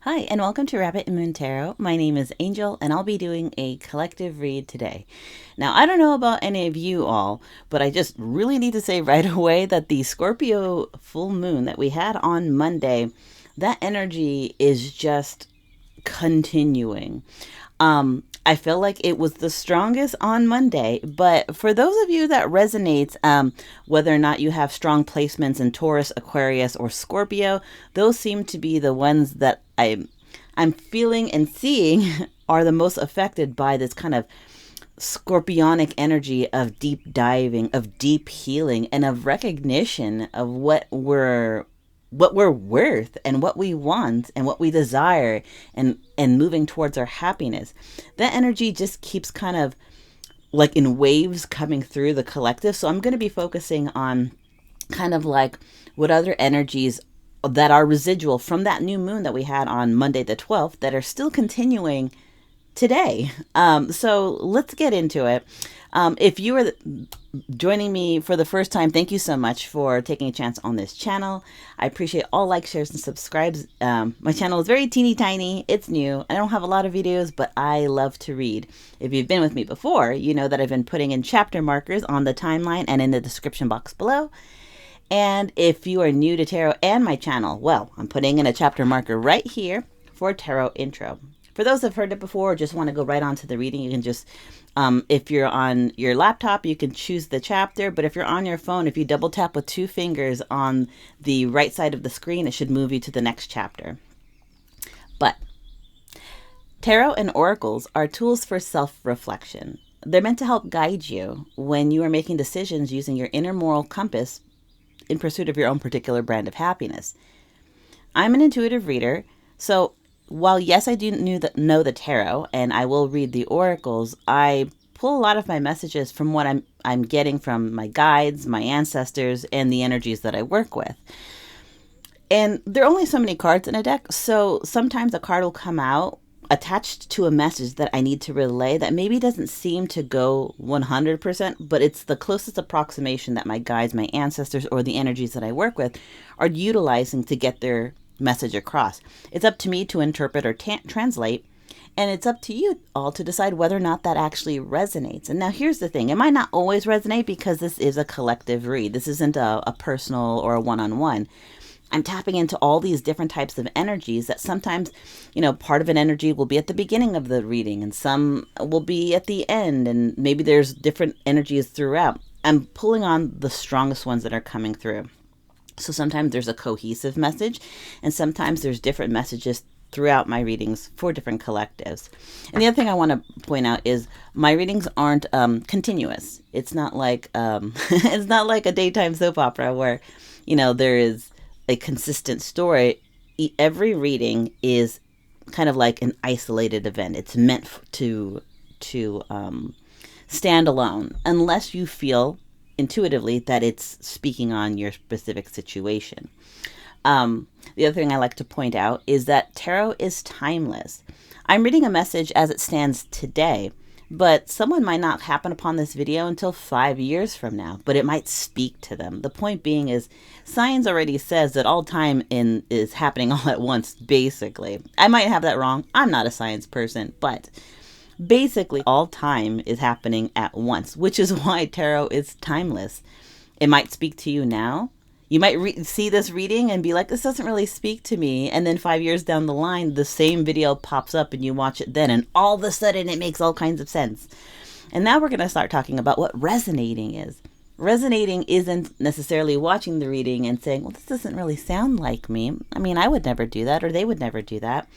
Hi, and welcome to Rabbit and Moon Tarot. My name is Angel, and I'll be doing a collective read today. Now, I don't know about any of you all, but I just really need to say right away that the Scorpio full moon that we had on Monday, that energy is just continuing. I feel like it was the strongest on Monday, but for those of you that resonates, whether or not you have strong placements in Taurus, Aquarius, or Scorpio, those seem to be the ones that I'm feeling and seeing are the most affected by this kind of scorpionic energy of deep diving, of deep healing, and of recognition of what we're worth and what we want and what we desire and moving towards our happiness. That energy just keeps kind of like in waves coming through the collective. So I'm going to be focusing on kind of like what other energies that are residual from that new moon that we had on Monday the 12th that are still continuing today. So let's get into it. If you are joining me for the first time, thank you so much for taking a chance on this channel. I appreciate all likes, shares, and subscribes. My channel is very teeny tiny. It's new. I don't have a lot of videos, but I love to read. If you've been with me before, you know that I've been putting in chapter markers on the timeline and in the description box below. And if you are new to tarot and my channel, well, I'm putting in a chapter marker right here for tarot intro. For those who've heard it before or just want to go right on to the reading, you can just, if you're on your laptop, you can choose the chapter. But if you're on your phone, if you double tap with 2 fingers on the right side of the screen, it should move you to the next chapter. But tarot and oracles are tools for self-reflection. They're meant to help guide you when you are making decisions using your inner moral compass in pursuit of your own particular brand of happiness. I'm an intuitive reader, so while yes, I do know the tarot and I will read the oracles, I pull a lot of my messages from what I'm getting from my guides, my ancestors, and the energies that I work with. And there are only so many cards in a deck, so sometimes a card will come out attached to a message that I need to relay that maybe doesn't seem to go 100%, but it's the closest approximation that my guides, my ancestors, or the energies that I work with are utilizing to get their message across. It's up to me to interpret or translate, and it's up to you all to decide whether or not that actually resonates. And now here's the thing. It might not always resonate because this is a collective read. This isn't a personal or a one-on-one. I'm tapping into all these different types of energies that sometimes, part of an energy will be at the beginning of the reading and some will be at the end, and maybe there's different energies throughout. I'm pulling on the strongest ones that are coming through. So sometimes there's a cohesive message, and sometimes there's different messages throughout my readings for different collectives. And the other thing I want to point out is my readings aren't continuous. It's not like it's not like a daytime soap opera where there is a consistent story. Every reading is kind of like an isolated event. It's meant to stand alone, unless you feel intuitively that it's speaking on your specific situation. The other thing I like to point out is that tarot is timeless. I'm reading a message as it stands today, but someone might not happen upon this video until 5 years from now, but it might speak to them. The point being is science already says that all time is happening all at once, basically. I might have that wrong. I'm not a science person, but basically all time is happening at once, which is why tarot is timeless. It might speak to you now. You might see this reading and be like, this doesn't really speak to me. And then 5 years down the line, the same video pops up and you watch it then. And all of a sudden, it makes all kinds of sense. And now we're going to start talking about what resonating is. Resonating isn't necessarily watching the reading and saying, well, this doesn't really sound like me. I mean, I would never do that, or they would never do that.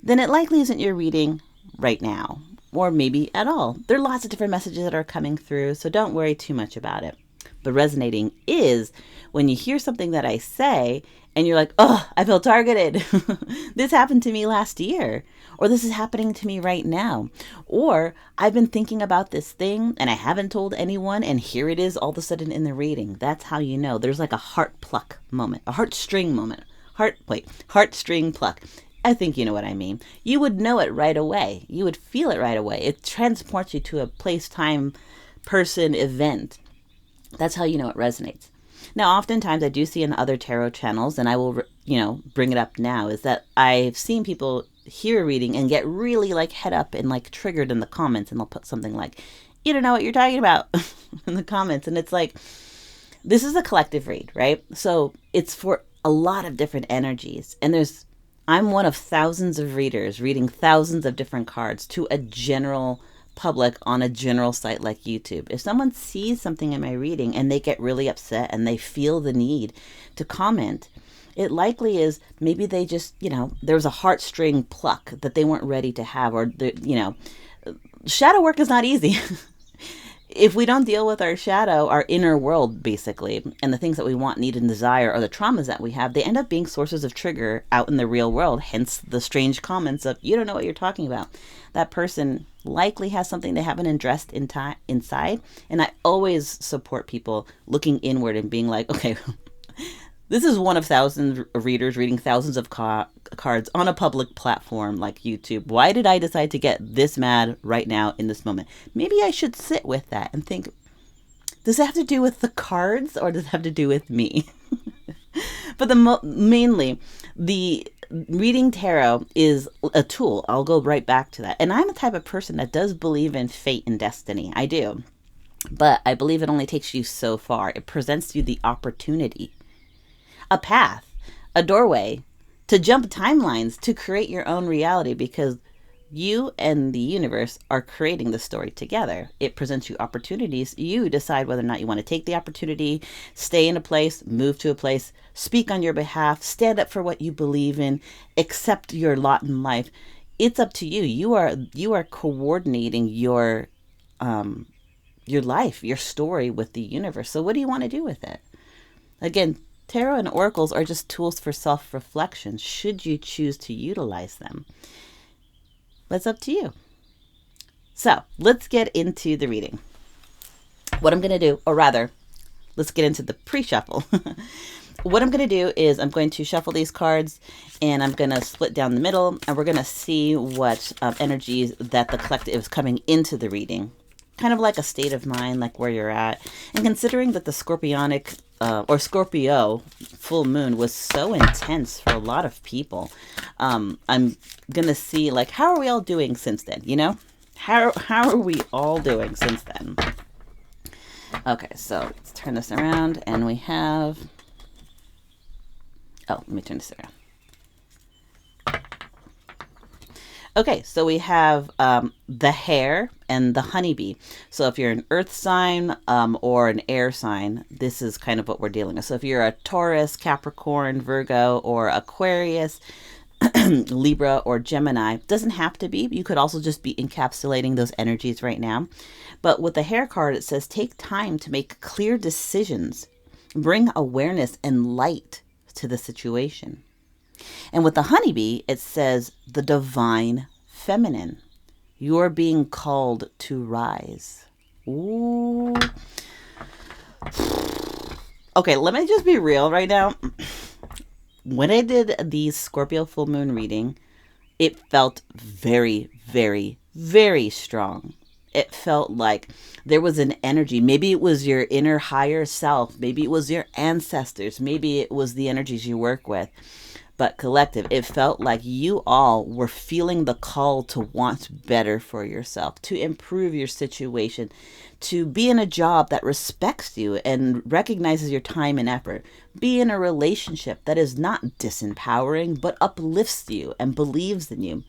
Then it likely isn't your reading right now, or maybe at all. There are lots of different messages that are coming through, so don't worry too much about it. But resonating is when you hear something that I say and you're like, oh, I feel targeted. This happened to me last year, or this is happening to me right now, or I've been thinking about this thing and I haven't told anyone, and here it is all of a sudden in the reading. That's how you know. There's like a heart pluck moment, a heartstring moment, heartstring pluck. I think you know what I mean. You would know it right away. You would feel it right away. It transports you to a place, time, person, event. That's how you know it resonates. Now, oftentimes I do see in other tarot channels, and I will bring it up now is that I've seen people hear a reading and get really like head up and like triggered in the comments, and they'll put something like, you don't know what you're talking about in the comments. And it's like, this is a collective read, right? So it's for a lot of different energies. And I'm one of thousands of readers reading thousands of different cards to a general public on a general site like YouTube. If someone sees something in my reading and they get really upset and they feel the need to comment, it likely is maybe they just, there was a heartstring pluck that they weren't ready to have, or, shadow work is not easy. If we don't deal with our shadow, our inner world, basically, and the things that we want, need, and desire, or the traumas that we have, they end up being sources of trigger out in the real world. Hence the strange comments of, you don't know what you're talking about. That person likely has something they haven't addressed inside. And I always support people looking inward and being like, okay, this is one of thousands of readers reading thousands of cards on a public platform like YouTube. Why did I decide to get this mad right now in this moment? Maybe I should sit with that and think, does it have to do with the cards, or does it have to do with me? But mainly, the reading tarot is a tool. I'll go right back to that. And I'm the type of person that does believe in fate and destiny. I do. But I believe it only takes you so far. It presents you the opportunity, a path, a doorway to jump timelines, to create your own reality, because you and the universe are creating the story together. It presents you opportunities. You decide whether or not you want to take the opportunity, stay in a place, move to a place, speak on your behalf, stand up for what you believe in, accept your lot in life. It's up to you. You are coordinating your life, your story with the universe. So what do you want to do with it? Again, tarot and oracles are just tools for self-reflection, should you choose to utilize them. That's up to you. So let's get into the reading. What I'm going to do, or rather, let's get into the pre-shuffle. What I'm going to do is I'm going to shuffle these cards, and I'm going to split down the middle, and we're going to see what energies that the collective is coming into the reading. Kind of like a state of mind, like where you're at. And considering that the Scorpionic or Scorpio full moon was so intense for a lot of people, I'm going to see, like, how are we all doing since then, How are we all doing since then? Okay, so let's turn this around, and we have... Oh, let me turn this around. Okay, so we have the hare and the honeybee. So if you're an earth sign or an air sign, this is kind of what we're dealing with. So if you're a Taurus, Capricorn, Virgo, or Aquarius, Libra, or Gemini, doesn't have to be. You could also just be encapsulating those energies right now. But with the hare card, it says take time to make clear decisions. Bring awareness and light to the situation. And with the honeybee, it says the divine feminine. You're being called to rise. Ooh. Okay, let me just be real right now. When I did the Scorpio full moon reading, it felt very, very, very strong. It felt like there was an energy. Maybe it was your inner higher self. Maybe it was your ancestors. Maybe it was the energies you work with. But collective, it felt like you all were feeling the call to want better for yourself, to improve your situation, to be in a job that respects you and recognizes your time and effort. Be in a relationship that is not disempowering, but uplifts you and believes in you.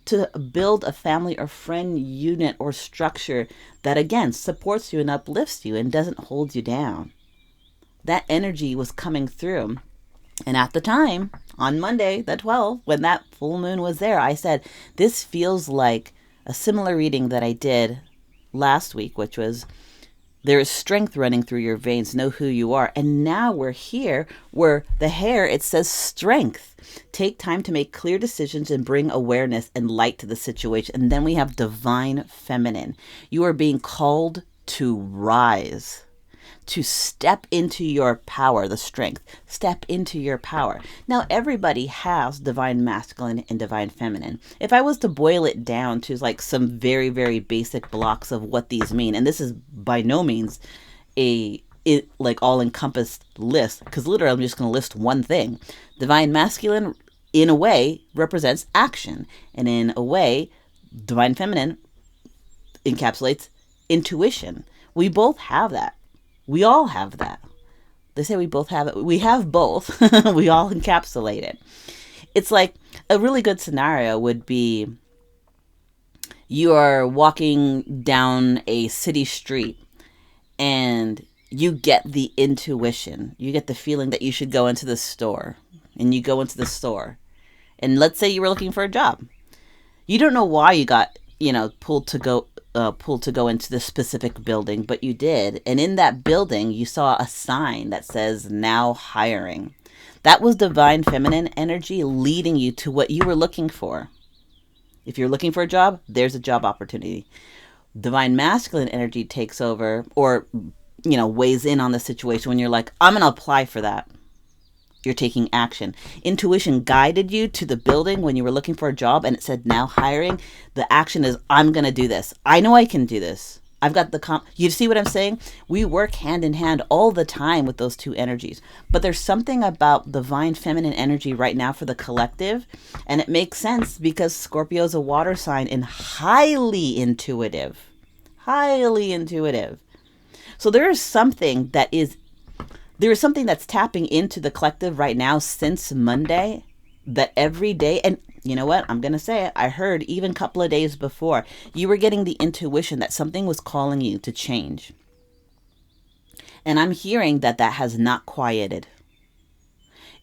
To build a family or friend unit or structure that, again, supports you and uplifts you and doesn't hold you down. That energy was coming through. And at the time, on Monday, the 12th, when that full moon was there, I said, this feels like a similar reading that I did last week, which was, there is strength running through your veins, know who you are. And now we're here where the hare, it says strength. Take time to make clear decisions and bring awareness and light to the situation. And then we have divine feminine. You are being called to rise, to step into your power, the strength, step into your power. Now, everybody has divine masculine and divine feminine. If I was to boil it down to like some very, very basic blocks of what these mean, and this is by no means a it like all encompassed list, because literally I'm just going to list one thing. Divine masculine, in a way, represents action, and in a way, divine feminine encapsulates intuition. We both have that. We all have that. They say we both have it. We have both. We all encapsulate it. It's like a really good scenario would be you are walking down a city street and you get the intuition. You get the feeling that you should go into the store. And you go into the store. And let's say you were looking for a job. You don't know why you got, pulled to go into this specific building, but you did. And in that building, you saw a sign that says now hiring. That was divine feminine energy leading you to what you were looking for. If you're looking for a job, there's a job opportunity. Divine masculine energy takes over, or, weighs in on the situation when you're like, I'm going to apply for that. You're taking action. Intuition guided you to the building when you were looking for a job and it said now hiring. The action is, I'm going to do this. I know I can do this. I've got you see what I'm saying? We work hand in hand all the time with those two energies. But there's something about divine feminine energy right now for the collective. And it makes sense because Scorpio is a water sign and highly intuitive. Highly intuitive. So there is something that's tapping into the collective right now since Monday, that every day, and you know what? I'm going to say it. I heard even a couple of days before, you were getting the intuition that something was calling you to change. And I'm hearing that has not quieted.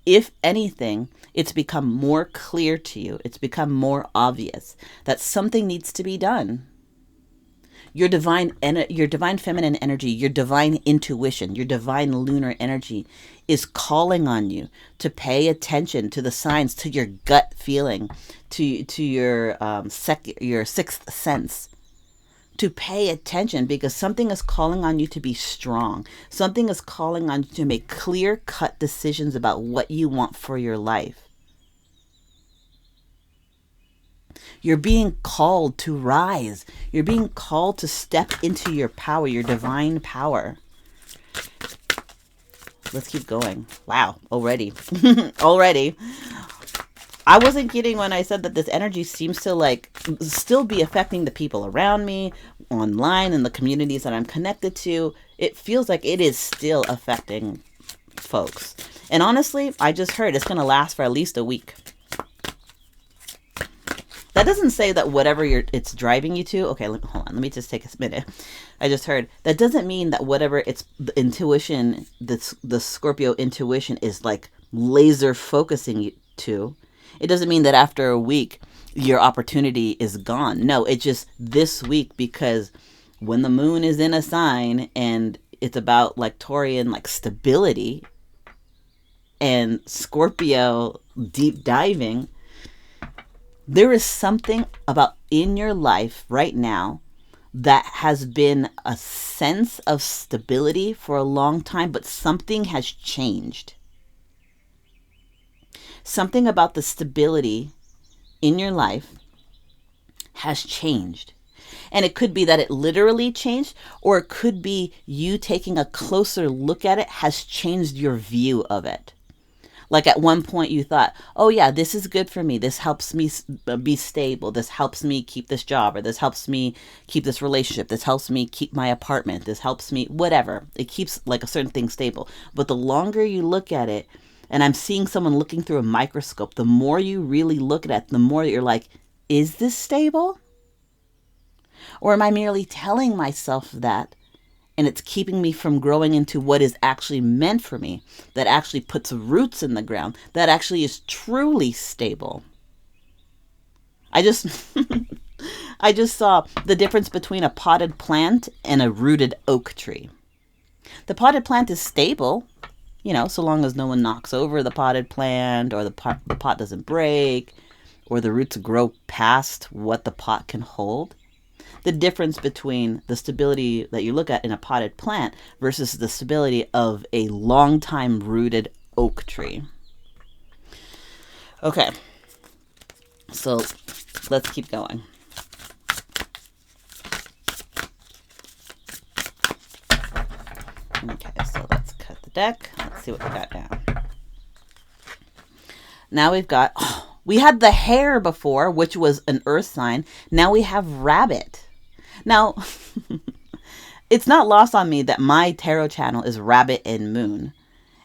If anything, it's become more clear to you. It's become more obvious that something needs to be done. Your divine feminine energy, your divine intuition, your divine lunar energy is calling on you to pay attention to the signs, to your gut feeling, to your sixth sense, to pay attention, because something is calling on you to be strong. Something is calling on you to make clear-cut decisions about what you want for your life. You're being called to rise. You're being called to step into your power, your divine power. Let's keep going. Wow, already. Already. I wasn't kidding when I said that this energy seems to still be affecting the people around me, online, and the communities that I'm connected to. It feels like it is still affecting folks. And honestly, I just heard it's going to last for at least a week. That doesn't say that whatever it's driving you to. Okay, hold on. Let me just take a minute. I just heard that doesn't mean that whatever it's the intuition, the Scorpio intuition is laser focusing you to. It doesn't mean that after a week your opportunity is gone. No, it's just this week, because when the moon is in a sign and it's about Taurian stability and Scorpio deep diving. There is something about in your life right now that has been a sense of stability for a long time, but something has changed. Something about the stability in your life has changed. And it could be that it literally changed, or it could be you taking a closer look at it has changed your view of it. At one point you thought, oh yeah, this is good for me. This helps me be stable. This helps me keep this job, or this helps me keep this relationship. This helps me keep my apartment. This helps me, whatever. It keeps a certain thing stable. But the longer you look at it, and I'm seeing someone looking through a microscope, the more you really look at it, the more you're like, is this stable? Or am I merely telling myself that? And it's keeping me from growing into what is actually meant for me, that actually puts roots in the ground, that actually is truly stable. I just saw the difference between a potted plant and a rooted oak tree. The potted plant is stable, so long as no one knocks over the potted plant, or the pot doesn't break, or the roots grow past what the pot can hold. The difference between the stability that you look at in a potted plant versus the stability of a long time rooted oak tree. Okay, so let's keep going. Okay, so deck. Let's see what we got now. Now we've got, we had the hare before, which was an earth sign. Now we have rabbit. Now, it's not lost on me that my tarot channel is rabbit and moon.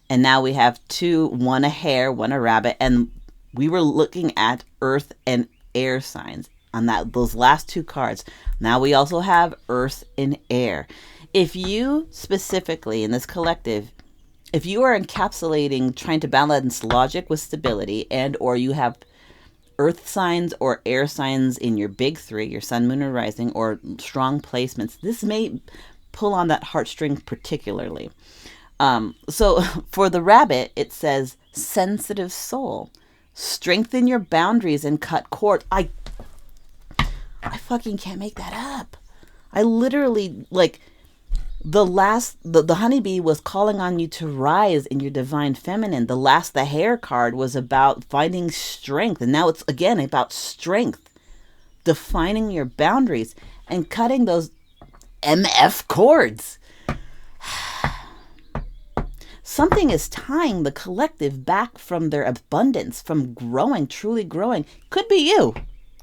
And now we have two, one a hare, one a rabbit. And we were looking at earth and air signs on those last two cards. Now we also have earth and air. If you specifically in this collective, if you are encapsulating trying to balance logic with stability, and or you have earth signs or air signs in your big three, your sun, moon, or rising, or strong placements, this may pull on that heartstring particularly. So for the rabbit, it says sensitive soul, strengthen your boundaries and cut cords. I fucking can't make that up. I literally, like, the honeybee was calling on you to rise in your divine feminine. The hare card was about finding strength. And now it's again about strength, defining your boundaries and cutting those MF cords. Something is tying the collective back from their abundance, from growing, truly growing. Could be you,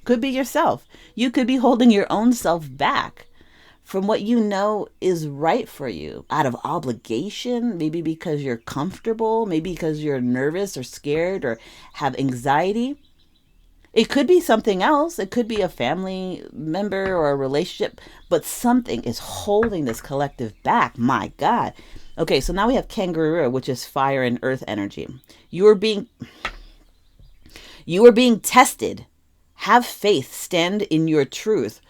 could be yourself. You could be holding your own self back from what you know is right for you out of obligation, maybe because you're comfortable, maybe because you're nervous or scared or have anxiety. It could be something else. It could be a family member or a relationship, but something is holding this collective back. My God. Okay, so now we have kangaroo, which is fire and earth energy. You are being tested. Have faith. Stand in your truth.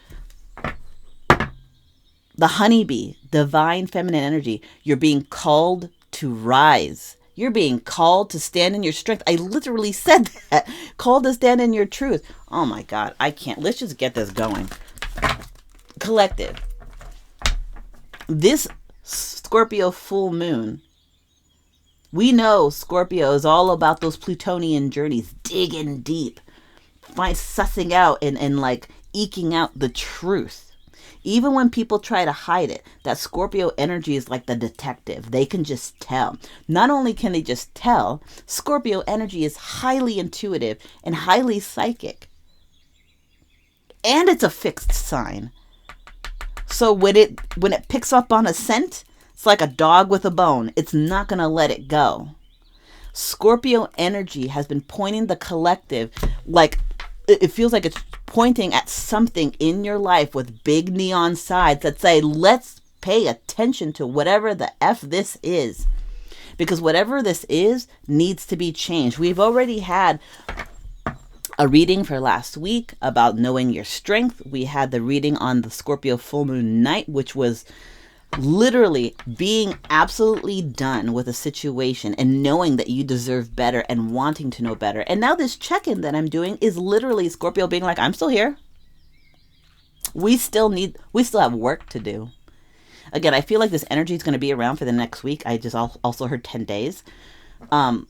The honeybee, divine feminine energy. You're being called to rise. You're being called to stand in your strength. I literally said that. Called to stand in your truth. Oh my God, I can't. Let's just get this going. Collective. This Scorpio full moon. We know Scorpio is all about those Plutonian journeys, digging deep, sussing out and like eking out the truth. Even when people try to hide it, that Scorpio energy is like the detective. They can just tell. Not only can they just tell, Scorpio energy is highly intuitive and highly psychic. And it's a fixed sign. So when it picks up on a scent, it's like a dog with a bone. It's not going to let it go. Scorpio energy has been pointing the collective, like it feels like it's pointing at something in your life with big neon sides that say, let's pay attention to whatever the F this is. Because whatever this is needs to be changed. We've already had a reading for last week about knowing your strength. We had the reading on the Scorpio full moon night, which was literally being absolutely done with a situation and knowing that you deserve better and wanting to know better. And now this check-in that I'm doing is literally Scorpio being like, I'm still here. We still have work to do. Again, I feel like this energy is going to be around for the next week. I just also heard 10 days. And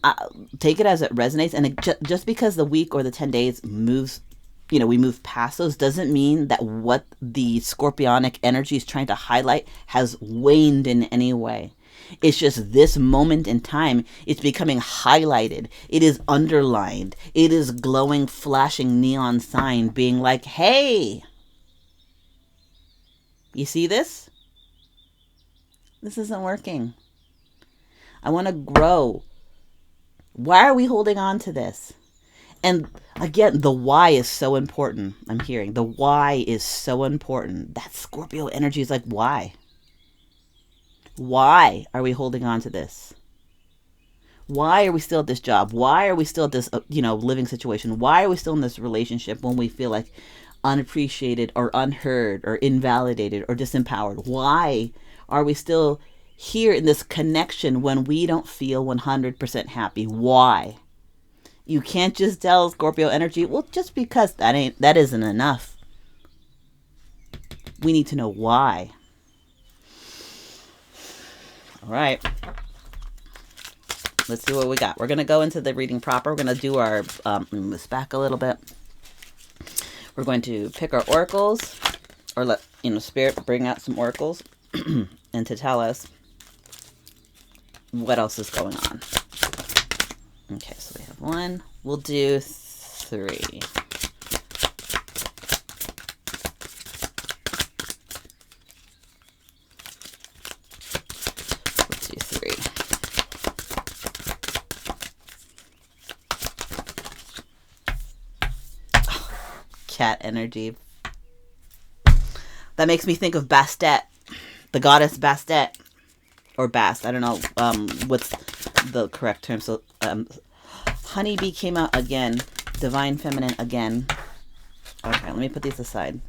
I take it as it resonates. And just because the week or the 10 days moves, we move past those, doesn't mean that what the scorpionic energy is trying to highlight has waned in any way. It's just this moment in time, it's becoming highlighted. It is underlined. It is glowing, flashing neon sign being like, hey, you see this? This isn't working. I want to grow. Why are we holding on to this? And again, the why is so important. I'm hearing the why is so important. That Scorpio energy is like, why? Why are we holding on to this? Why are we still at this job? Why are we still at this, living situation? Why are we still in this relationship when we feel like unappreciated or unheard or invalidated or disempowered? Why are we still here in this connection when we don't feel 100% happy? Why? You can't just tell Scorpio energy, well, just because that isn't enough. We need to know why. All right. Let's see what we got. We're going to go into the reading proper. We're going to do our, move this back a little bit. We're going to pick our oracles, or let, Spirit bring out some oracles and to tell us what else is going on. Okay, so we have 1. We'll do 3. Let's do 3. Oh, cat energy. That makes me think of Bastet, the goddess Bastet, or Bast. I don't know what's the correct term. So honeybee came out again, divine feminine again. Okay, let me put these aside.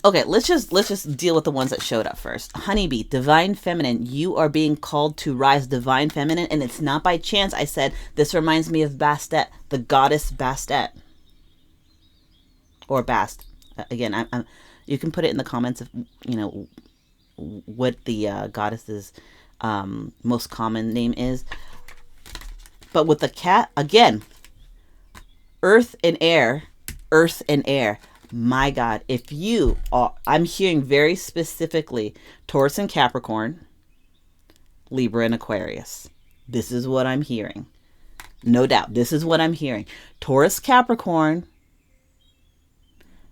Okay, let's just deal with the ones that showed up first. Honeybee, divine feminine. You are being called to rise, divine feminine, and it's not by chance. I said this reminds me of Bastet, the goddess Bastet, or Bast. Again, I'm you can put it in the comments if you know what the goddess's most common name is. But with the cat, again, earth and air, earth and air. My God, if you are, I'm hearing very specifically Taurus and Capricorn, Libra and Aquarius. This is what I'm hearing. No doubt. This is what I'm hearing. Taurus, Capricorn,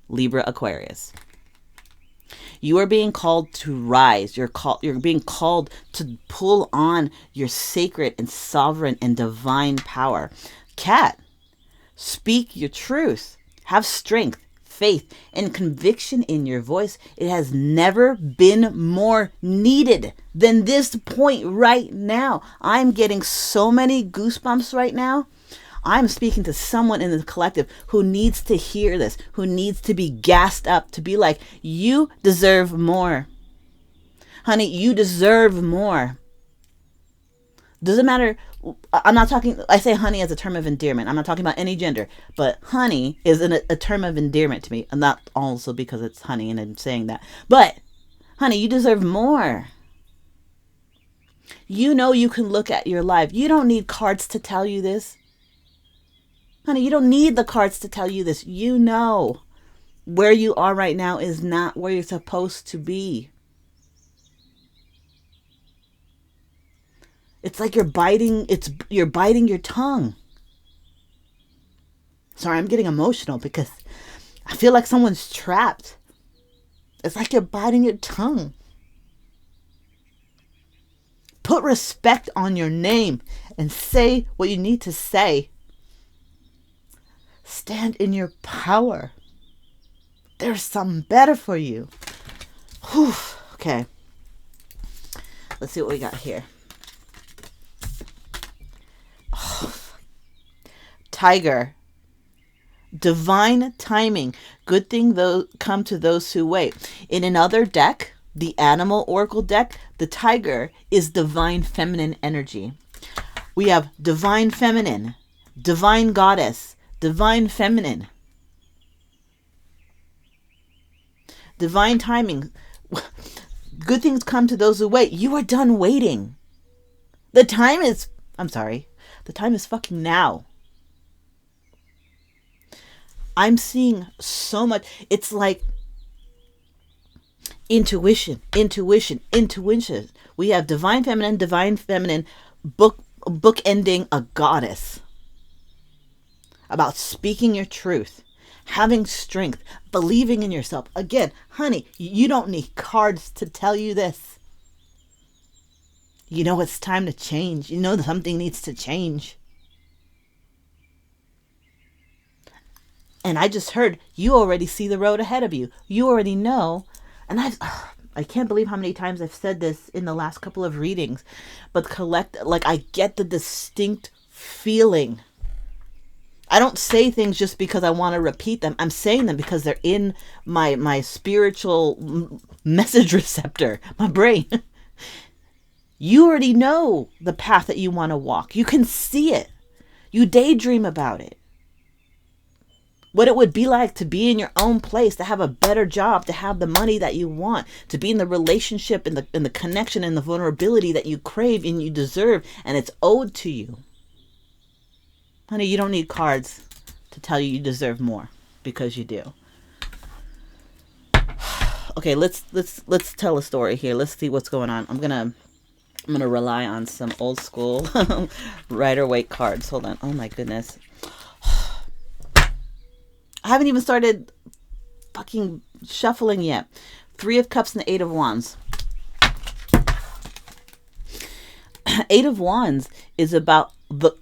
Libra, Aquarius. You are being called to rise. You're being called to pull on your sacred and sovereign and divine power. Cat, speak your truth. Have strength, faith, and conviction in your voice. It has never been more needed than this point right now. I'm getting so many goosebumps right now. I'm speaking to someone in the collective who needs to hear this, who needs to be gassed up, to be like, you deserve more. Honey, you deserve more. Doesn't matter. I'm not talking, I say honey as a term of endearment. I'm not talking about any gender, but honey is a term of endearment to me. And not also because it's honey and I'm saying that. But honey, you deserve more. You know you can look at your life. You don't need cards to tell you this. Honey, you don't need the cards to tell you this. You know where you are right now is not where you're supposed to be. It's like you're biting your tongue. Sorry, I'm getting emotional because I feel like someone's trapped. It's like you're biting your tongue. Put respect on your name and say what you need to say. Stand in your power. There's something better for you. Whew. Okay. Let's see what we got here. Oh. Tiger. Divine timing. Good thing though come to those who wait. In another deck, the Animal Oracle deck, the tiger is divine feminine energy. We have divine feminine, divine goddess, divine feminine. Divine timing. Good things come to those who wait. You are done waiting. The time is fucking now. I'm seeing so much. It's like intuition. We have divine feminine, book ending a goddess. About speaking your truth, having strength, believing in yourself. Again, honey, you don't need cards to tell you this. You know it's time to change. You know something needs to change. And I just heard you already see the road ahead of you. You already know. And I can't believe how many times I've said this in the last couple of readings. But I get the distinct feeling. I don't say things just because I want to repeat them. I'm saying them because they're in my spiritual message receptor, my brain. You already know the path that you want to walk. You can see it. You daydream about it. What it would be like to be in your own place, to have a better job, to have the money that you want, to be in the relationship and the connection and the vulnerability that you crave and you deserve, and it's owed to you. Honey, you don't need cards to tell you you deserve more, because you do. Okay, let's tell a story here. Let's see what's going on. I'm gonna rely on some old school Rider-Waite cards. Hold on. Oh my goodness. I haven't even started fucking shuffling yet. Three of Cups and the Eight of Wands. Eight of Wands is about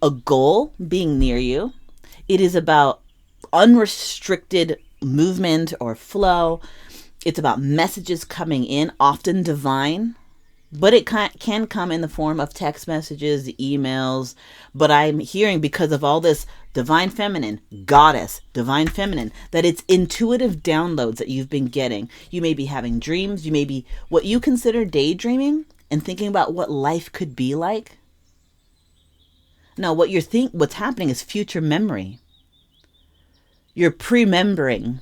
a goal being near you. It is about unrestricted movement or flow. It's about messages coming in, often divine, but it can come in the form of text messages, emails. But I'm hearing, because of all this divine feminine, goddess, divine feminine, that it's intuitive downloads that you've been getting. You may be having dreams. You may be what you consider daydreaming and thinking about what life could be like. No, what's happening is future memory. You're pre-membering.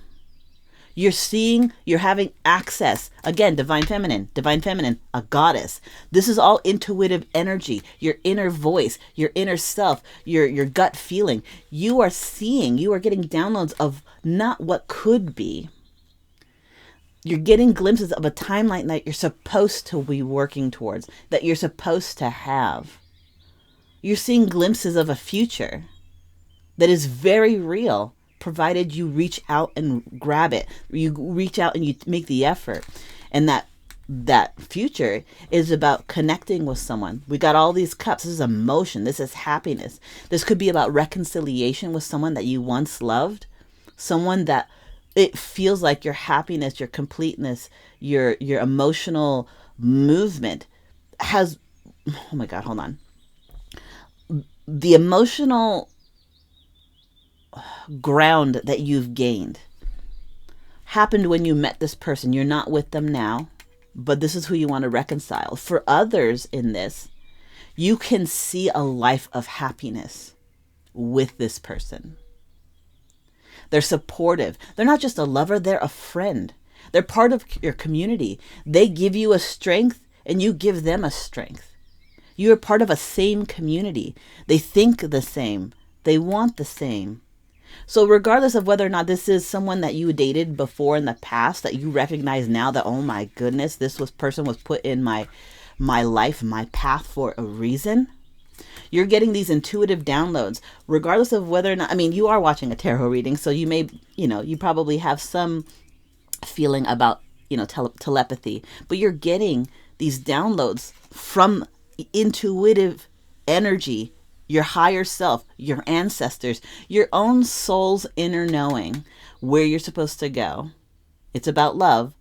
You're having access. Again, divine feminine, a goddess. This is all intuitive energy, your inner voice, your inner self, your gut feeling. You are getting downloads of not what could be. You're getting glimpses of a timeline that you're supposed to be working towards, that you're supposed to have. You're seeing glimpses of a future that is very real, provided you reach out and grab it. You reach out and you make the effort. And that future is about connecting with someone. We got all these cups. This is emotion. This is happiness. This could be about reconciliation with someone that you once loved. Someone that it feels like your happiness, your completeness, your emotional movement has, oh my God, hold on. The emotional ground that you've gained happened when you met this person. You're not with them now, but this is who you want to reconcile. For others in this, you can see a life of happiness with this person. They're supportive. They're not just a lover, they're a friend. They're part of your community. They give you a strength and you give them a strength. You are part of a same community. They think the same. They want the same. So regardless of whether or not this is someone that you dated before in the past, that you recognize now that, oh my goodness, person was put in my life, my path for a reason. You're getting these intuitive downloads, regardless of whether or not, you are watching a tarot reading, so you may, you probably have some feeling about, telepathy, but you're getting these downloads from intuitive energy, your higher self, your ancestors, your own soul's inner knowing where you're supposed to go. It's about love,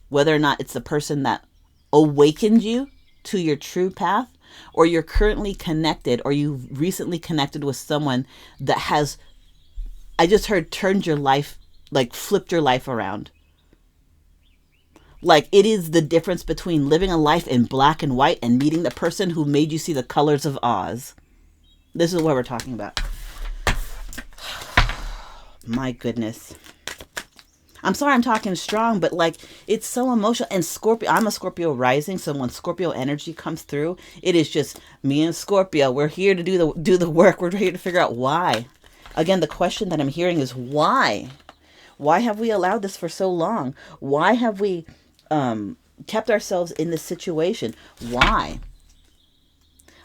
whether or not it's the person that awakened you to your true path, or you're currently connected, or you've recently connected with someone that has, I just heard, turned your life, like flipped your life around. Like it is the difference between living a life in black and white and meeting the person who made you see the colors of Oz. This is what we're talking about. My goodness. I'm sorry I'm talking strong, but like it's so emotional. And Scorpio, I'm a Scorpio rising, so when Scorpio energy comes through, it is just me and Scorpio. We're here to do the work. We're here to figure out why. Again, the question that I'm hearing is why? Why have we allowed this for so long? Why have we kept ourselves in this situation? Why?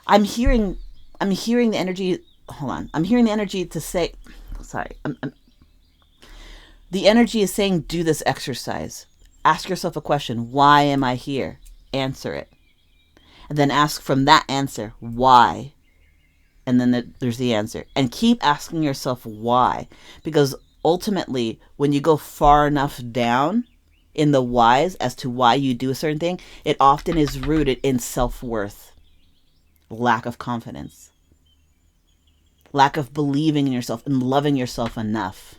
I'm hearing the energy. Hold on. I'm hearing the energy to say, sorry. The energy is saying, do this exercise. Ask yourself a question. Why am I here? Answer it. And then ask from that answer, why? And then there's the answer. And keep asking yourself why. Because ultimately, when you go far enough down in the whys as to why you do a certain thing, it often is rooted in self-worth, lack of confidence, lack of believing in yourself and loving yourself enough.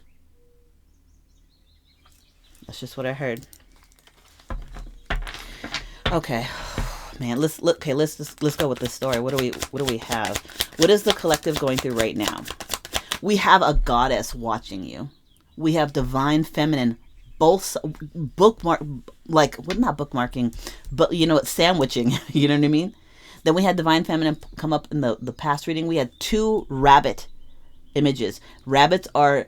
That's just what I heard. Okay, man. Let's go with this story. What do we have? What is the collective going through right now? We have a goddess watching you. We have divine feminine, both not bookmarking, but it's sandwiching. You know what I mean? Then we had divine feminine come up in the past reading. We had two rabbit images. Rabbits are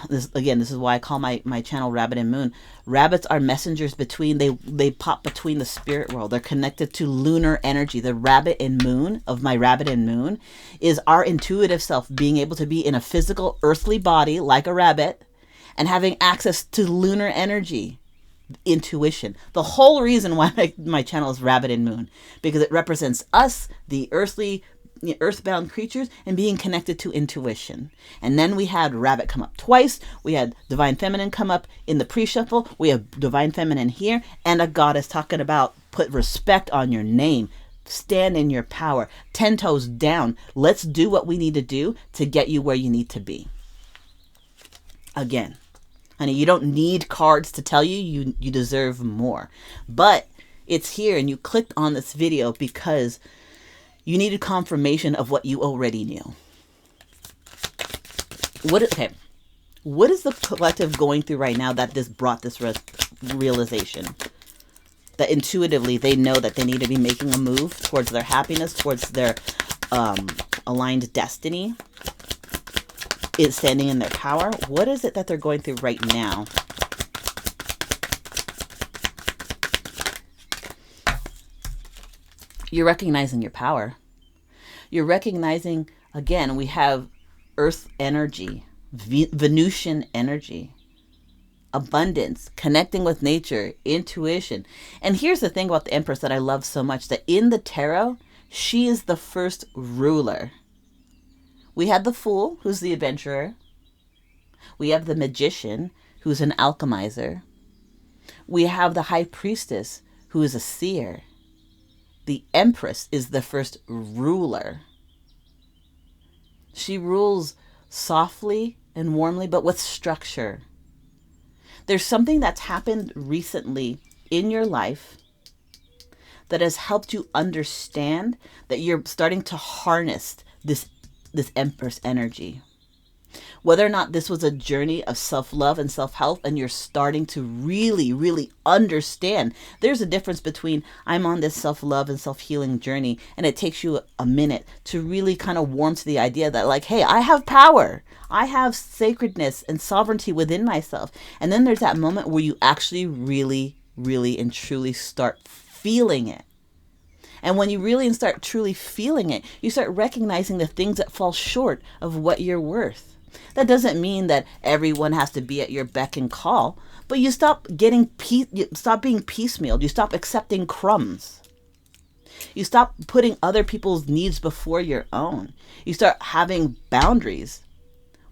this is why I call my channel Rabbit and Moon. Rabbits are messengers between, they pop between the spirit world. They're connected to lunar energy. The rabbit and moon of my Rabbit and Moon is our intuitive self being able to be in a physical earthly body like a rabbit and having access to lunar energy, intuition. The whole reason why my channel is Rabbit and Moon, because it represents us, the earthbound creatures, and being connected to intuition. And then we had Rabbit come up twice. We had Divine Feminine come up in the pre-shuffle. We have Divine Feminine here, and a goddess talking about put respect on your name. Stand in your power. 10 toes down. Let's do what we need to do to get you where you need to be. Again, honey, you don't need cards to tell you you deserve more. But it's here, and you clicked on this video because you needed confirmation of what you already knew. What is the collective going through right now that this brought this realization? That intuitively they know that they need to be making a move towards their happiness, towards their aligned destiny, is standing in their power. What is it that they're going through right now? You're recognizing your power. You're recognizing, again, we have earth energy, Venusian energy, abundance, connecting with nature, intuition. And here's the thing about the Empress that I love so much, that in the tarot, she is the first ruler. We have the Fool, who's the adventurer. We have the Magician, who's an alchemizer. We have the High Priestess, who is a seer. The Empress is the first ruler. She rules softly and warmly, but with structure. There's something that's happened recently in your life that has helped you understand that you're starting to harness this Empress energy. Whether or not this was a journey of self-love and self-help, and you're starting to really, really understand there's a difference between I'm on this self-love and self-healing journey, and it takes you a minute to really kind of warm to the idea that, like, hey, I have power. I have sacredness and sovereignty within myself. And then there's that moment where you actually really, really and truly start feeling it. And when you really start truly feeling it, you start recognizing the things that fall short of what you're worth. That doesn't mean that everyone has to be at your beck and call, but you stop you stop being piecemealed. You stop accepting crumbs. You stop putting other people's needs before your own. You start having boundaries.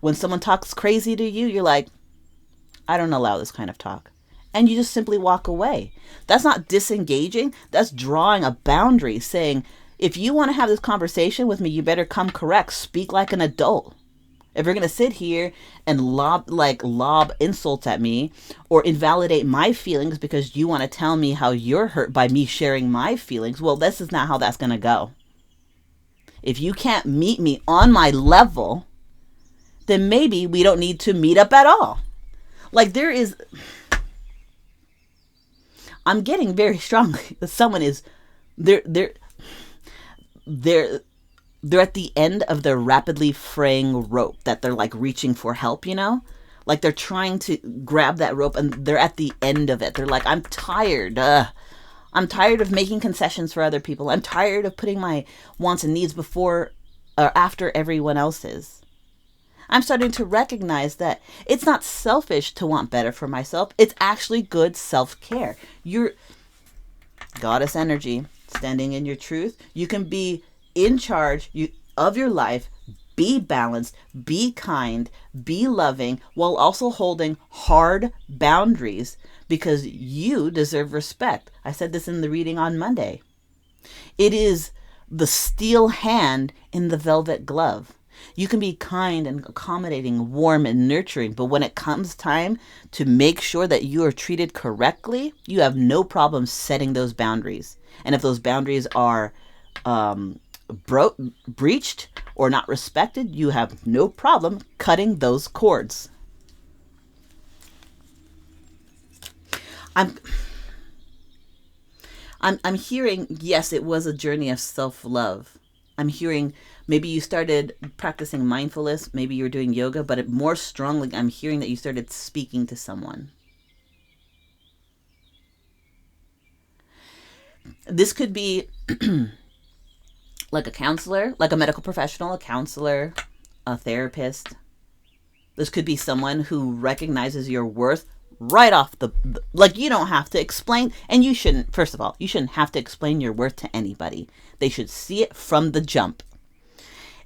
When someone talks crazy to you, you're like, I don't allow this kind of talk. And you just simply walk away. That's not disengaging. That's drawing a boundary, saying, if you want to have this conversation with me, you better come correct. Speak like an adult. If you're going to sit here and lob insults at me or invalidate my feelings because you want to tell me how you're hurt by me sharing my feelings, well, this is not how that's going to go. If you can't meet me on my level, then maybe we don't need to meet up at all. Like, I'm getting very strongly that someone is, they're at the end of their rapidly fraying rope, that they're like reaching for help, you know? Like they're trying to grab that rope and they're at the end of it. They're like, I'm tired. I'm tired of making concessions for other people. I'm tired of putting my wants and needs before or after everyone else's. I'm starting to recognize that it's not selfish to want better for myself. It's actually good self-care. You're goddess energy, standing in your truth. You can be in charge of your life, be balanced, be kind, be loving, while also holding hard boundaries, because you deserve respect. I said this in the reading on Monday. It is the steel hand in the velvet glove. You can be kind and accommodating, warm and nurturing, but when it comes time to make sure that you are treated correctly, you have no problem setting those boundaries. And if those boundaries are breached or not respected, you have no problem cutting those cords. I'm hearing, yes, it was a journey of self-love. I'm hearing Maybe you started practicing mindfulness. Maybe you're doing yoga, but more strongly, I'm hearing that you started speaking to someone. This could be like a counselor, like a medical professional, a counselor, a therapist. This could be someone who recognizes your worth right off like, you don't have to explain, and you shouldn't. First of all, you shouldn't have to explain your worth to anybody. They should see it from the jump.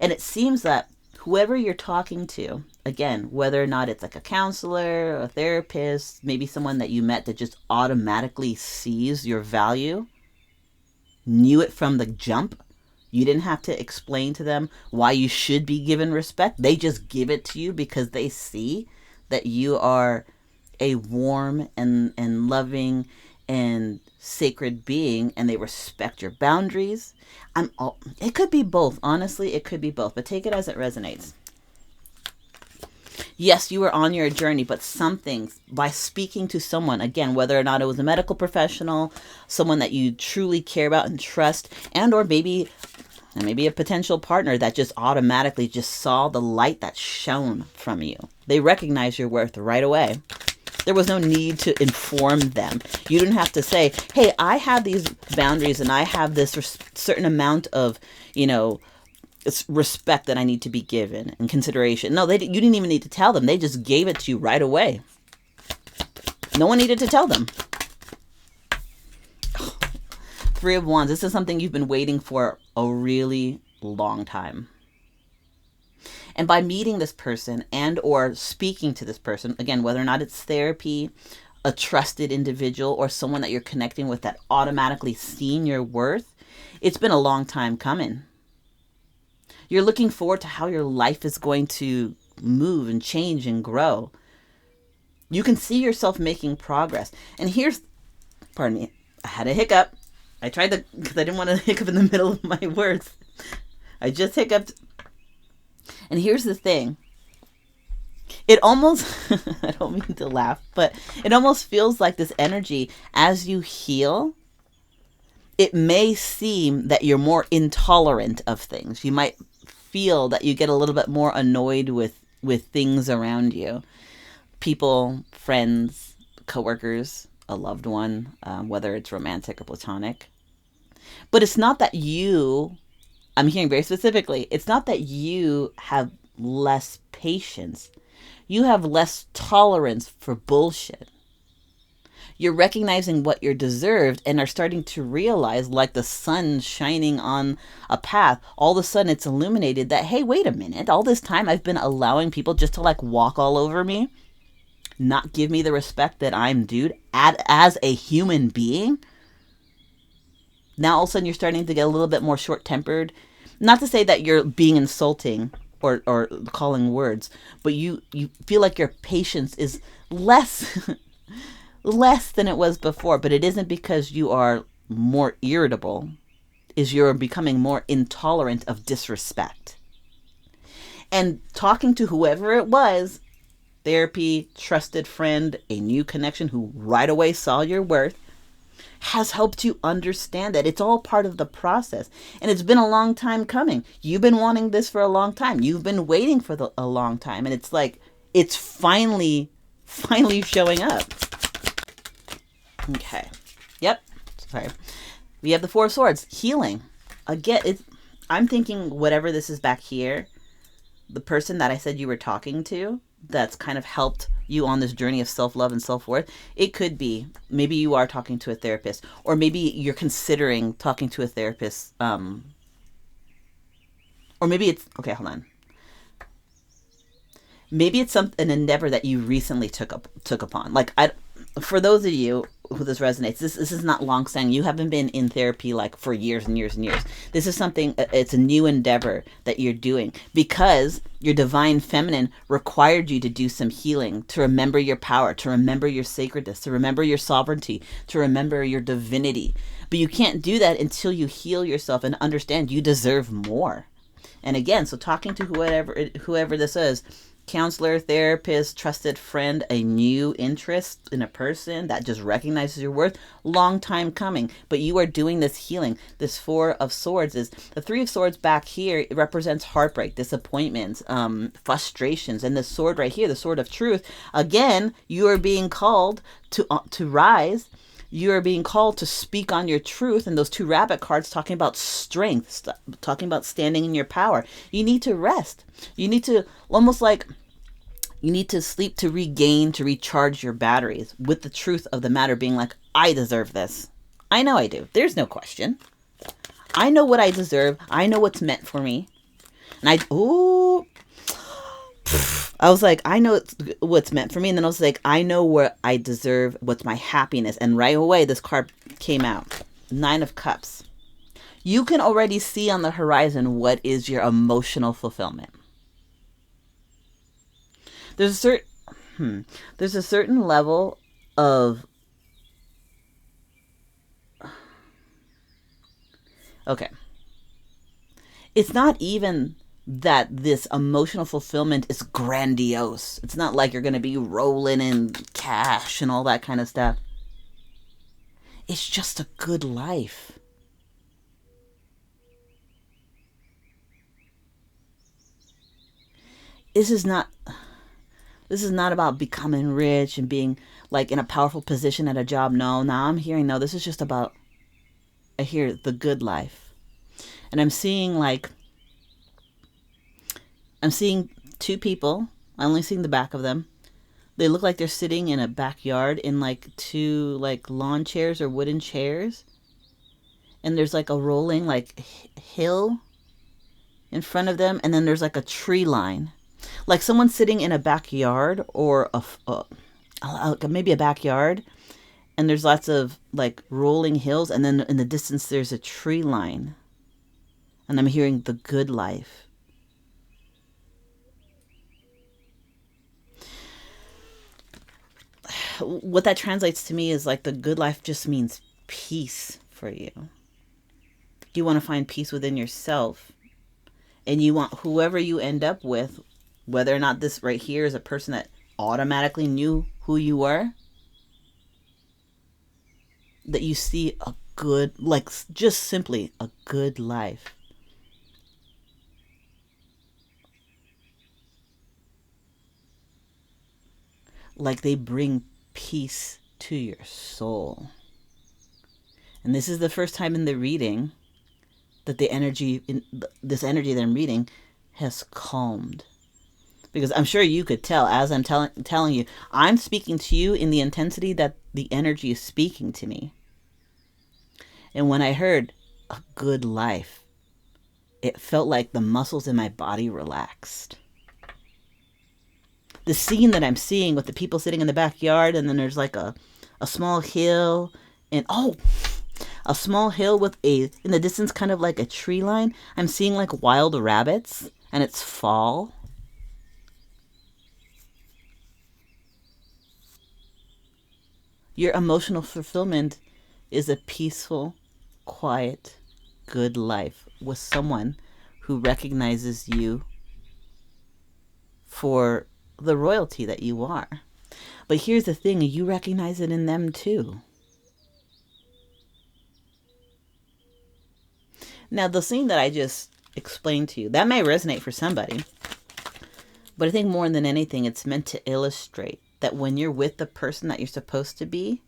And it seems that whoever you're talking to, again, whether or not it's like a counselor, a therapist, maybe someone that you met that just automatically sees your value, knew it from the jump. You didn't have to explain to them why you should be given respect. They just give it to you because they see that you are a warm and loving and sacred being, and they respect your boundaries. It could be both. Honestly, it could be both, but take it as it resonates. Yes, you were on your journey, but something, by speaking to someone, again, whether or not it was a medical professional, someone that you truly care about and trust, and or maybe a potential partner that just automatically just saw the light that shone from you. They recognize your worth right away. There was no need to inform them. You didn't have to say, hey, I have these boundaries and I have this certain amount of, respect that I need to be given and consideration. No, you didn't even need to tell them. They just gave it to you right away. No one needed to tell them. Three of Wands. This is something you've been waiting for a really long time. And by meeting this person and or speaking to this person, again, whether or not it's therapy, a trusted individual, or someone that you're connecting with that automatically seen your worth, it's been a long time coming. You're looking forward to how your life is going to move and change and grow. You can see yourself making progress. And pardon me, I had a hiccup. I tried because I didn't want to hiccup in the middle of my words. I just hiccuped. And here's the thing. It almost, I don't mean to laugh, but it almost feels like this energy, as you heal, it may seem that you're more intolerant of things. You might feel that you get a little bit more annoyed with things around you. People, friends, coworkers, a loved one, whether it's romantic or platonic. But it's not that I'm hearing very specifically, it's not that you have less patience. You have less tolerance for bullshit. You're recognizing what you're deserved and are starting to realize, like the sun shining on a path, all of a sudden it's illuminated that, hey, wait a minute, all this time I've been allowing people just to like walk all over me, not give me the respect that I'm due as a human being. Now all of a sudden you're starting to get a little bit more short-tempered. Not to say that you're being insulting or calling words, but you feel like your patience is less less than it was before. But it isn't because you are more irritable, is you're becoming more intolerant of disrespect. And talking to whoever it was, therapy, trusted friend, a new connection who right away saw your worth, has helped you understand that it's all part of the process. And it's been a long time coming. You've been wanting this for a long time. You've been waiting for a long time. And it's like, it's finally showing up. Okay. Yep. Sorry. We have the Four of Swords. Healing. Again, I'm thinking whatever this is back here, the person that I said you were talking to, that's kind of helped you on this journey of self-love and self-worth. It could be, maybe you are talking to a therapist, or maybe you're considering talking to a therapist, or maybe it's, okay, hold on. Maybe it's an endeavor that you recently took upon. Like, for those of you who this resonates, this is not long-standing. You haven't been in therapy like for years and years and years. This is something, it's a new endeavor that you're doing because your divine feminine required you to do some healing, to remember your power, to remember your sacredness, to remember your sovereignty, to remember your divinity. But you can't do that until you heal yourself and understand you deserve more. And again, so talking to whoever this is, counselor, therapist, trusted friend, a new interest in a person that just recognizes your worth. Long time coming, but you are doing this healing. This Four of Swords is the Three of Swords back here. It represents heartbreak, disappointments, frustrations, and the sword right here, the Sword of Truth. Again, you are being called to rise. You are being called to speak on your truth. And those two rabbit cards talking about strength, talking about standing in your power. You need to rest. You need to almost like you need to sleep to regain, to recharge your batteries, with the truth of the matter being like, I deserve this. I know I do. There's no question. I know what I deserve. I know what's meant for me. And I was like, I know what's meant for me. And then I was like, I know what I deserve, what's my happiness. And right away, this card came out. Nine of Cups. You can already see on the horizon what is your emotional fulfillment. There's a certain level of, okay. It's not even that this emotional fulfillment is grandiose. It's not like you're going to be rolling in cash and all that kind of stuff. It's just a good life. This is not about becoming rich and being like in a powerful position at a job. No, now I'm hearing, no, this is just about, I hear the good life. And I'm seeing two people. I'm only seeing the back of them. They look like they're sitting in a backyard in like two like lawn chairs or wooden chairs. And there's like a rolling like hill in front of them. And then there's like a tree line. Like someone sitting in a backyard or maybe a backyard. And there's lots of like rolling hills. And then in the distance, there's a tree line. And I'm hearing the good life. What that translates to me is like the good life just means peace for you. You want to find peace within yourself. And you want whoever you end up with, whether or not this right here is a person that automatically knew who you were, that you see a good, like just simply a good life. Like they bring peace to your soul. And this is the first time in the reading that this energy that I'm reading has calmed. Because I'm sure you could tell as I'm telling you, I'm speaking to you in the intensity that the energy is speaking to me. And when I heard a good life, it felt like the muscles in my body relaxed. The scene that I'm seeing with the people sitting in the backyard, and then there's like a small hill, and a small hill with in the distance kind of like a tree line. I'm seeing like wild rabbits, and it's fall. Your emotional fulfillment is a peaceful, quiet, good life with someone who recognizes you for the royalty that you are. But here's the thing, you recognize it in them too. Now, the scene that I just explained to you, that may resonate for somebody. But I think more than anything, it's meant to illustrate that when you're with the person that you're supposed to be,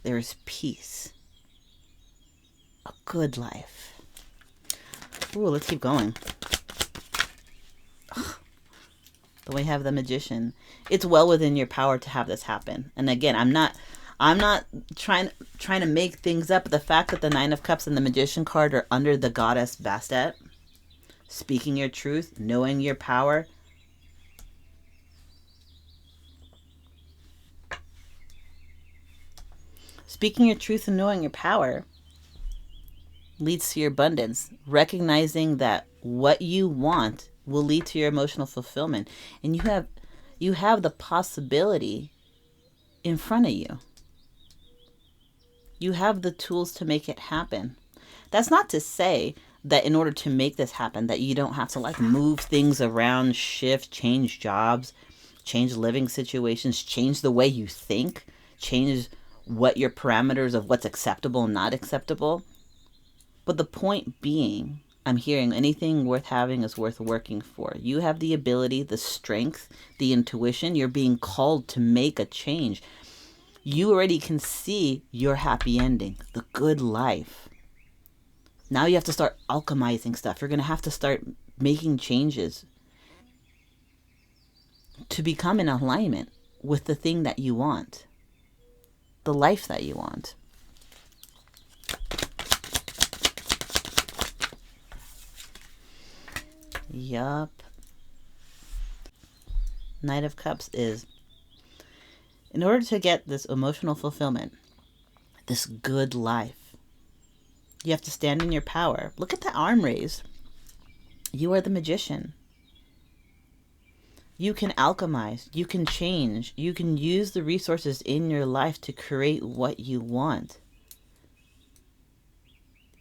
there is peace. A good life. Ooh, let's keep going. We have the Magician. It's well within your power to have this happen. And again, I'm not trying to make things up. The fact that the Nine of Cups and the Magician card are under the goddess Bastet, speaking your truth, knowing your power. Speaking your truth and knowing your power leads to your abundance. Recognizing that what you want will lead to your emotional fulfillment. And you have the possibility in front of you. You have the tools to make it happen. That's not to say that in order to make this happen, that you don't have to like move things around, shift, change jobs, change living situations, change the way you think, change what your parameters of what's acceptable and not acceptable. But the point being, I'm hearing anything worth having is worth working for. You have the ability, the strength, the intuition. You're being called to make a change. You already can see your happy ending, the good life. Now you have to start alchemizing stuff. You're going to have to start making changes to become in alignment with the thing that you want, the life that you want. Yup. Knight of Cups is, in order to get this emotional fulfillment, this good life, you have to stand in your power. Look at the arm raise. You are the magician. You can alchemize. You can change. You can use the resources in your life to create what you want.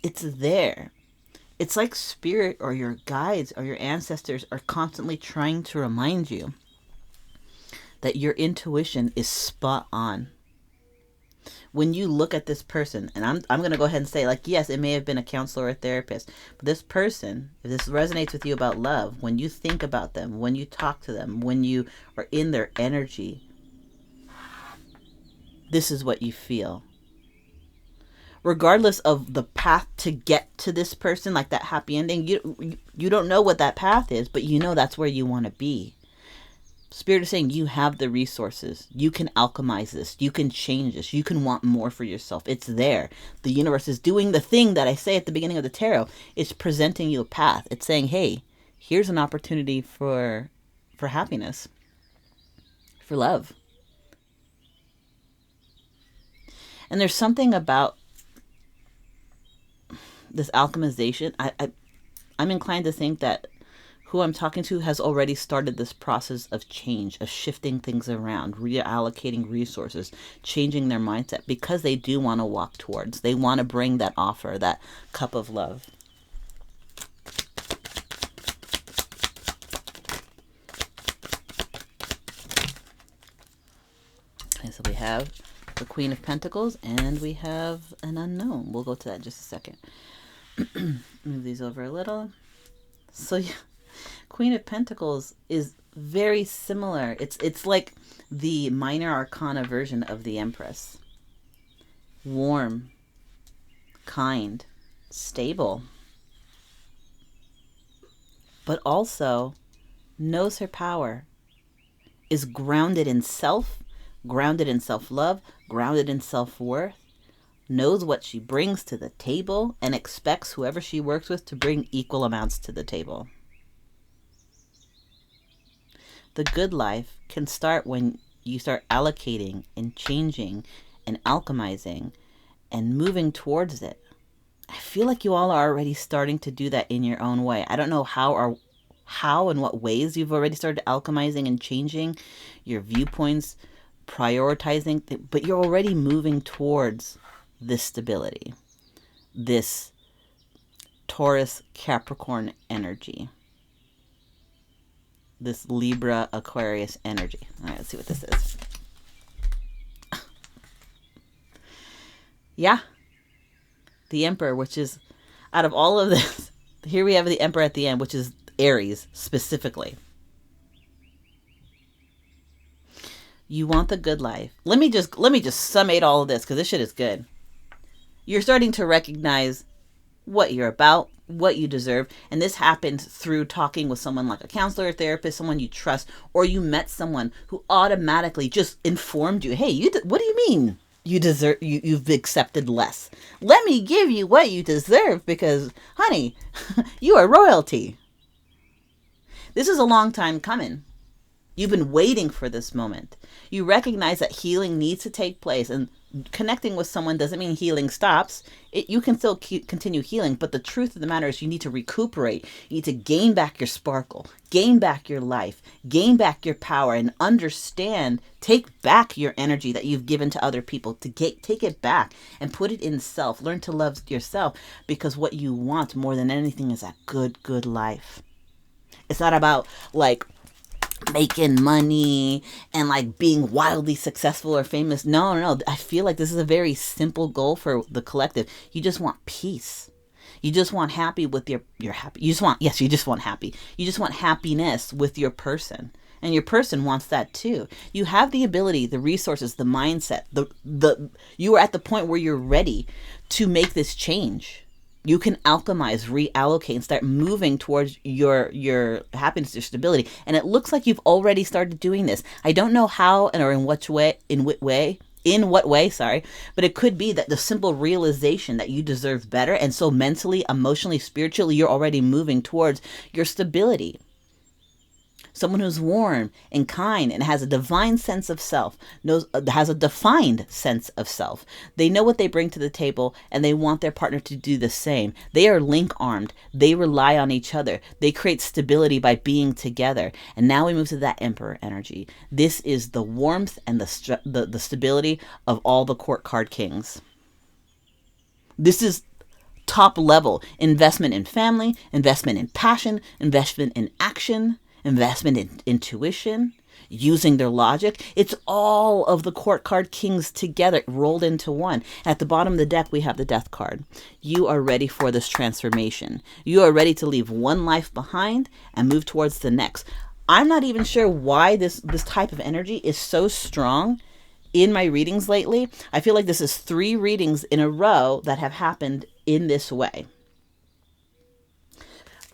It's there. It's like spirit or your guides or your ancestors are constantly trying to remind you that your intuition is spot on. When you look at this person, and I'm going to go ahead and say, like, yes, it may have been a counselor or a therapist, but this person, if this resonates with you about love, when you think about them, when you talk to them, when you are in their energy, this is what you feel. Regardless of the path to get to this person, like that happy ending, you don't know what that path is, but you know that's where you want to be. Spirit is saying you have the resources. You can alchemize this. You can change this. You can want more for yourself. It's there. The universe is doing the thing that I say at the beginning of the tarot. It's presenting you a path. It's saying, hey, here's an opportunity for happiness, for love. And there's something about this alchemization. I'm inclined to think that who I'm talking to has already started this process of change, of shifting things around, reallocating resources, changing their mindset, because they do want to walk towards. They want to bring that offer, that cup of love. Okay, so we have the Queen of Pentacles and we have an unknown. We'll go to that in just a second. Move these over a little. So yeah, Queen of Pentacles is very similar. It's like the minor arcana version of the Empress. Warm, kind, stable, but also knows her power, is grounded in self, grounded in self-love, grounded in self-worth, knows what she brings to the table, and expects whoever she works with to bring equal amounts to the table. The good life can start when you start allocating and changing and alchemizing and moving towards it. I feel like you all are already starting to do that in your own way. I don't know how and what ways you've already started alchemizing and changing your viewpoints, prioritizing, but you're already moving towards this stability, this Taurus Capricorn energy, this Libra Aquarius energy. All right, let's see what this is. Yeah, the Emperor, which is, out of all of this, here we have the Emperor at the end, which is Aries specifically. You want the good life. Let me just summate all of this, because this shit is good. You're starting to recognize what you're about, what you deserve. And this happens through talking with someone like a counselor, a therapist, someone you trust, or you met someone who automatically just informed you, hey, what do you mean you deserve, you've accepted less? Let me give you what you deserve, because, honey, you are royalty. This is a long time coming. You've been waiting for this moment. You recognize that healing needs to take place, and connecting with someone doesn't mean healing stops. You can still continue healing, but the truth of the matter is you need to recuperate. You need to gain back your sparkle, gain back your life, gain back your power, and understand, take back your energy that you've given to other people, to take it back and put it in self. Learn to love yourself, because what you want more than anything is a good life. It's not about like making money and like being wildly successful or famous. No. I feel like this is a very simple goal for the collective. You just want peace. You just want happy with your happy. You just want happy. You just want happiness with your person. And your person wants that too. You have the ability, the resources, the mindset, you are at the point where you're ready to make this change. You can alchemize, reallocate, and start moving towards your happiness, your stability. And it looks like you've already started doing this. I don't know how or in what way, but it could be that the simple realization that you deserve better, and so mentally, emotionally, spiritually, you're already moving towards your stability. Someone who's warm and kind and has a divine sense of self, has a defined sense of self. They know what they bring to the table, and they want their partner to do the same. They are link-armed. They rely on each other. They create stability by being together. And now we move to that Emperor energy. This is the warmth and the stability of all the court card kings. This is top level investment in family, investment in passion, investment in action, investment in intuition, using their logic. It's all of the court card kings together rolled into one. At the bottom of the deck, we have the death card. You are ready for this transformation. You are ready to leave one life behind and move towards the next. I'm not even sure why this type of energy is so strong in my readings lately. I feel like this is 3 readings in a row that have happened in this way.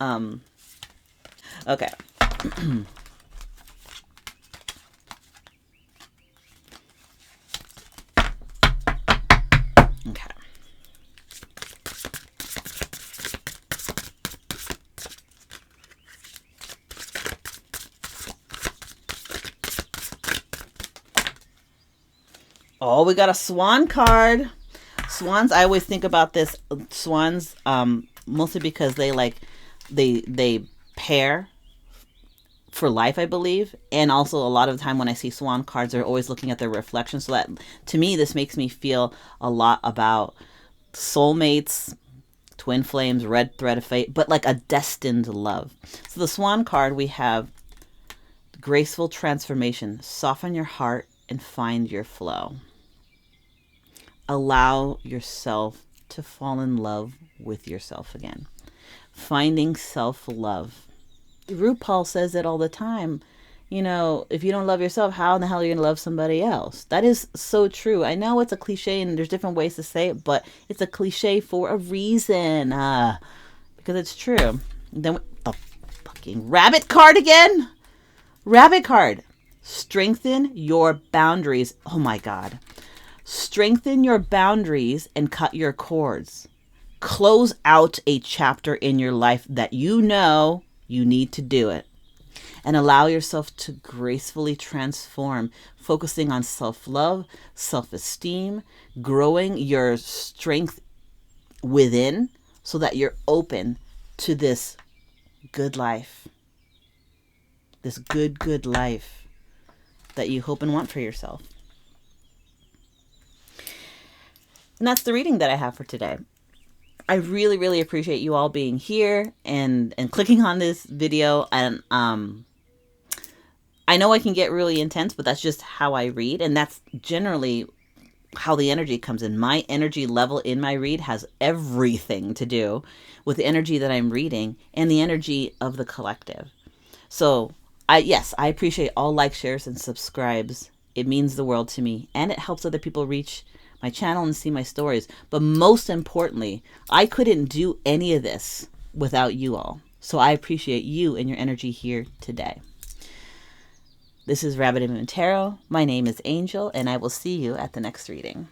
Okay. Okay. Oh, we got a swan card. Swans, I always think about this. Swans, mostly because they pair for life, I believe. And also a lot of the time when I see swan cards, they're always looking at their reflection. So that, to me, this makes me feel a lot about soulmates, twin flames, red thread of fate, but like a destined love. So the swan card, we have graceful transformation. Soften your heart and find your flow. Allow yourself to fall in love with yourself again. Finding self-love. RuPaul says it all the time. You know, if you don't love yourself, how in the hell are you going to love somebody else? That is so true. I know it's a cliche and there's different ways to say it, but it's a cliche for a reason. Because it's true. Then the fucking rabbit card again. Rabbit card. Strengthen your boundaries. Oh my God. Strengthen your boundaries and cut your cords. Close out a chapter in your life that you know you need to do it. And allow yourself to gracefully transform, focusing on self-love, self-esteem, growing your strength within so that you're open to this good life. This good life that you hope and want for yourself. And that's the reading that I have for today. I really, really appreciate you all being here and clicking on this video. And I know I can get really intense, but that's just how I read. And that's generally how the energy comes in. My energy level in my read has everything to do with the energy that I'm reading and the energy of the collective. So I appreciate all likes, shares, and subscribes. It means the world to me. And it helps other people reach my channel and see my stories. But most importantly, I couldn't do any of this without you all. So I appreciate you and your energy here today. This is Rabbit and Moon Tarot. My name is Angel, and I will see you at the next reading.